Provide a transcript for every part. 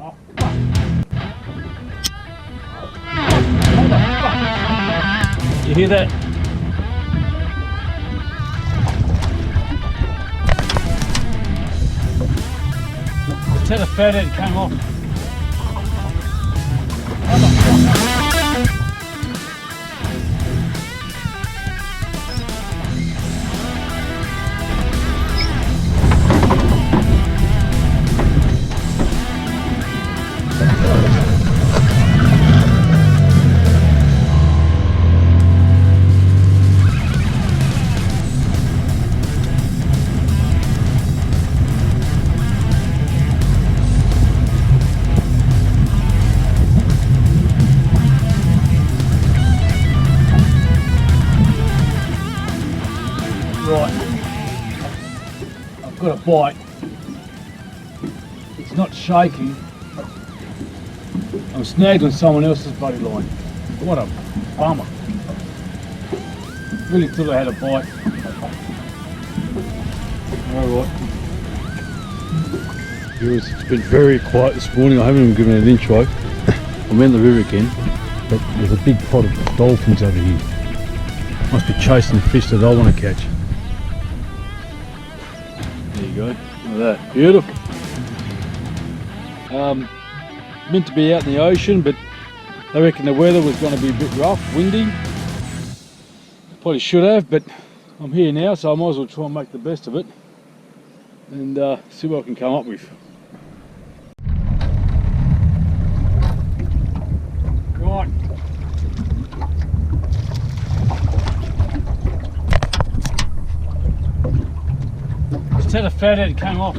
Oh, fuck. You hear that? Tell the fat end came off. Right, I've got a bite. It's not shaking. I'm snagged on someone else's bloody line. What a bummer. Really thought I had a bite. Alright. Viewers, it's been very quiet this morning. I haven't even given it an intro. I'm in the river again, but there's a big pot of dolphins over here. Must be chasing the fish that I want to catch. There you go. Look at that. Beautiful. Meant to be out in the ocean, but I reckon the weather was going to be a bit rough, windy. Probably should have, but I'm here now, so I might as well try and make the best of it and see what I can come up with. Right. Just tell the fat end came off.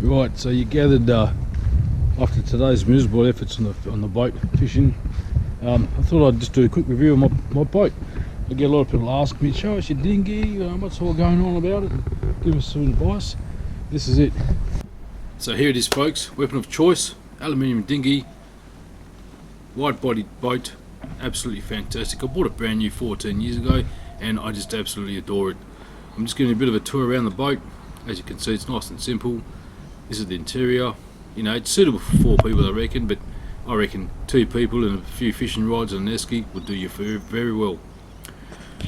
Right, so you gathered after today's miserable efforts on the boat fishing. I thought I'd just do a quick review of my boat. I get a lot of people ask me, show us your dinghy, what's all going on about it, give us some advice. This is it. So here it is, folks, weapon of choice, aluminium dinghy, wide-bodied boat, absolutely fantastic. I bought it brand new 14 years ago and I just absolutely adore it. I'm just giving a bit of a tour around the boat. As you can see, it's nice and simple. This is the interior. You know, it's suitable for 4 people, I reckon, but I reckon 2 people and a few fishing rods and an esky would do you very, very well.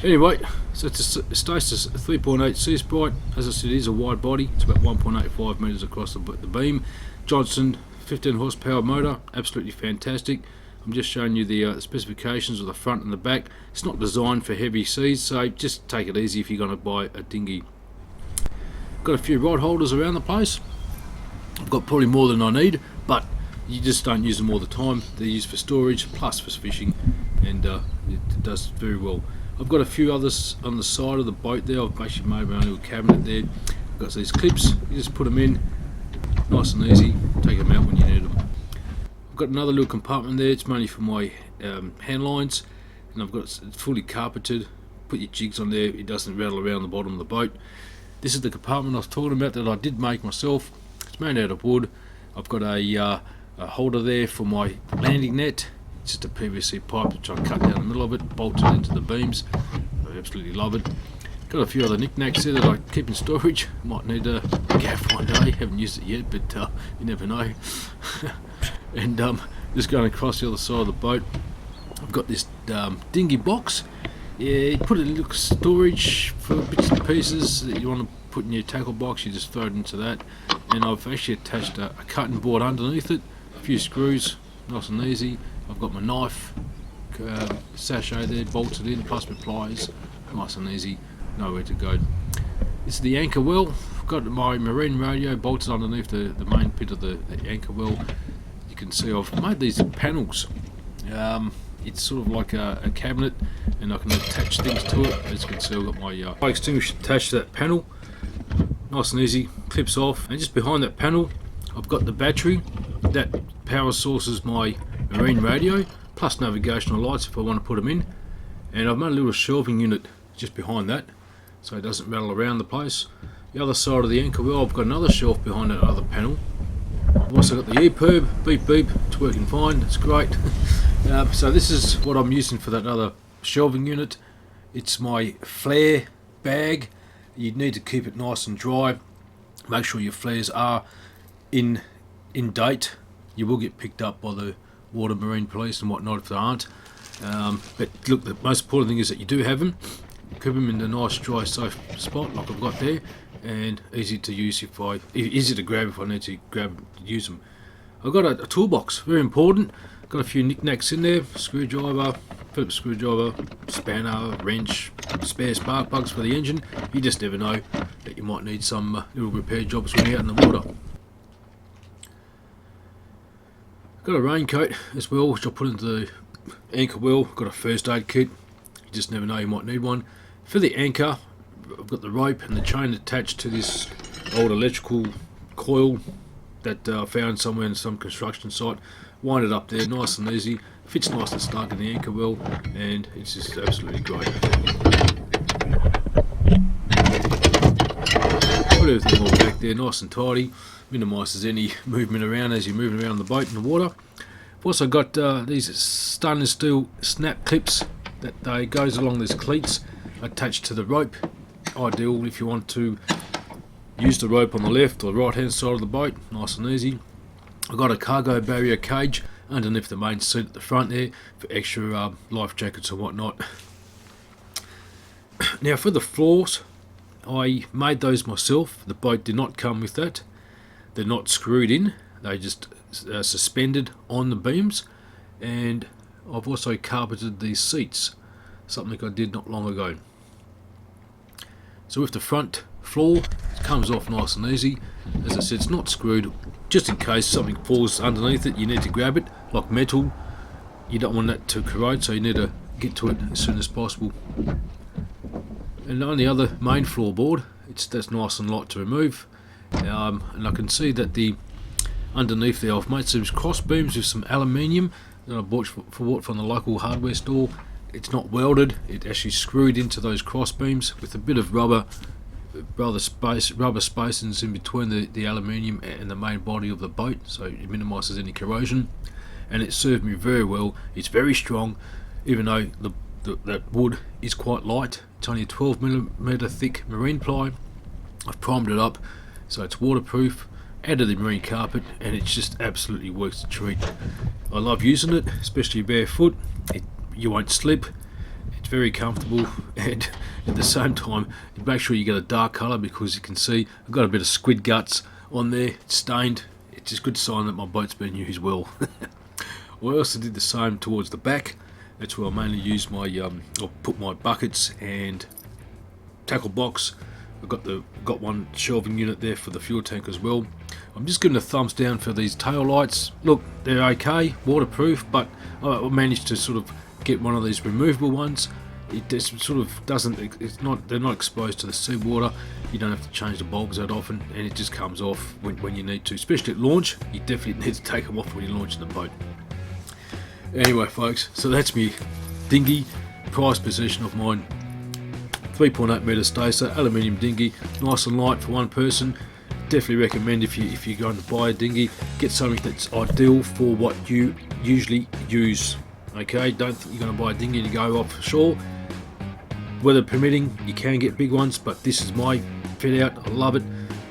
Anyway, so it's a Stasis 3.8 Sea Sprite. As I said, it is a wide body. It's about 1.85 metres across the beam. Johnson 15 horsepower motor, absolutely fantastic. I'm just showing you the specifications of the front and the back. It's not designed for heavy seas, so just take it easy if you're going to buy a dinghy. Got a few rod holders around the place. I've got probably more than I need, but you just don't use them all the time. They're used for storage plus for fishing, and it does very well. I've got a few others on the side of the boat there. I've actually made my own little cabinet there. I've got these clips, you just put them in, nice and easy, take them out when you need them. I've got another little compartment there, it's mainly for my hand lines, and I've got it fully carpeted. Put your jigs on there, it doesn't rattle around the bottom of the boat. This is the compartment I was talking about that I did make myself. It's made out of wood. I've got a holder there for my landing net. It's just a PVC pipe which I cut down the middle of it, bolted into the beams. I absolutely love it. Got a few other knickknacks there that I keep in storage. Might need a gaff one day. Haven't used it yet, but you never know. And just going across the other side of the boat, I've got this dinghy box. Yeah, you put a little storage for bits and pieces that you want to put in your tackle box. You just throw it into that. And I've actually attached a cutting board underneath it, a few screws, nice and easy. I've got my knife sachet there bolted in, plus my pliers, nice and easy, nowhere to go. This is the anchor well. I've got my marine radio bolted underneath the main pit of the anchor well. You can see I've made these panels. It's sort of like a cabinet, and I can attach things to it. As you can see, I've got my fire extinguisher attached to that panel. Nice and easy, clips off. And just behind that panel, I've got the battery. That power sources my marine radio, plus navigational lights if I want to put them in. And I've made a little shelving unit just behind that, so it doesn't rattle around the place. The other side of the anchor well, I've got another shelf behind that other panel. I've also got the EPIRB, beep beep, it's working fine, it's great. So this is what I'm using for that other shelving unit. It's my flare bag. You need to keep it nice and dry. Make sure your flares are in date. You will get picked up by the water marine police and whatnot if they aren't. But look, the most important thing is that you do have them. Keep them in a nice, dry, safe spot like I've got there, and easy to use easy to grab if I need to use them. I've got a toolbox, very important. Got a few knickknacks in there: screwdriver, Phillips screwdriver, spanner, wrench, spare spark plugs for the engine. You just never know that you might need some little repair jobs when you're out in the water. Got a raincoat as well, which I'll put into the anchor wheel. Got a first aid kit. You just never know, you might need one. For the anchor, I've got the rope and the chain attached to this old electrical coil that I found somewhere in some construction site. Wind it up there, nice and easy. Fits nice and snug in the anchor wheel, and it's just absolutely great. Put everything all back there, nice and tidy. Minimises any movement around as you're moving around the boat in the water. I've also got these stainless steel snap clips that goes along these cleats attached to the rope. Ideal if you want to use the rope on the left or right hand side of the boat, nice and easy. I've got a cargo barrier cage underneath the main seat at the front there for extra life jackets and whatnot. Now for the floors, I made those myself. The boat did not come with that. They're not screwed in, they just suspended on the beams. And I've also carpeted these seats, something I did not long ago. So with the front floor, it comes off nice and easy. As I said, it's not screwed, just in case something falls underneath it, you need to grab it, like metal. You don't want that to corrode, so you need to get to it as soon as possible. And on the other main floorboard, that's nice and light to remove. And I can see that underneath there I've made some cross beams with some aluminium that I bought from the local hardware store. It's not welded, it actually screwed into those cross beams with a bit of rubber spacings in between the aluminium and the main body of the boat, so it minimises any corrosion. And it served me very well. It's very strong, even though that wood is quite light. It's only a 12mm thick marine ply. I've primed it up so it's waterproof, added the marine carpet, and it just absolutely works a treat. I love using it, especially barefoot. You won't slip, it's very comfortable, and at the same time make sure you get a dark colour, because you can see I've got a bit of squid guts on there. It's stained. It's just a good sign that my boat's been used well. I also did the same towards the back. That's where I mainly use I'll put my buckets and tackle box. I've got one shelving unit there for the fuel tank as well. I'm just giving a thumbs down for these tail lights. Look, they're okay, waterproof, but I managed to sort of get one of these removable ones. It just sort of doesn't, they're not exposed to the seawater. You don't have to change the bulbs that often, and it just comes off when you need to, especially at launch. You definitely need to take them off when you're launching the boat. Anyway folks, so that's me dinghy, prized possession of mine. 3.8 metre stacer, aluminium dinghy, nice and light for one person. Definitely recommend if you're going to buy a dinghy, get something that's ideal for what you usually use. Okay, don't think you're going to buy a dinghy to go offshore. Weather permitting, you can get big ones, but this is my fit out. I love it.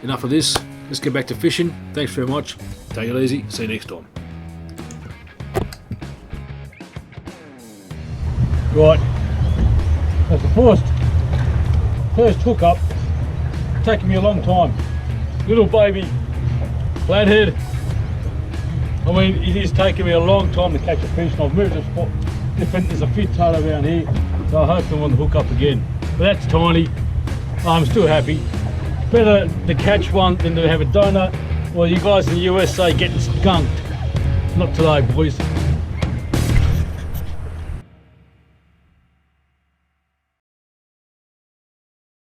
Enough of this. Let's get back to fishing. Thanks very much. Take it easy. See you next time. Right, that's the first hookup. Taking me a long time. Little baby flathead. I mean, it is taking me a long time to catch a fish, and I've moved the spot different. There's a fit tail around here, so I hope I want to hook up again. But that's tiny. I'm still happy. Better to catch one than to have a donut. Well, you guys in the US say getting skunked. Not today, boys.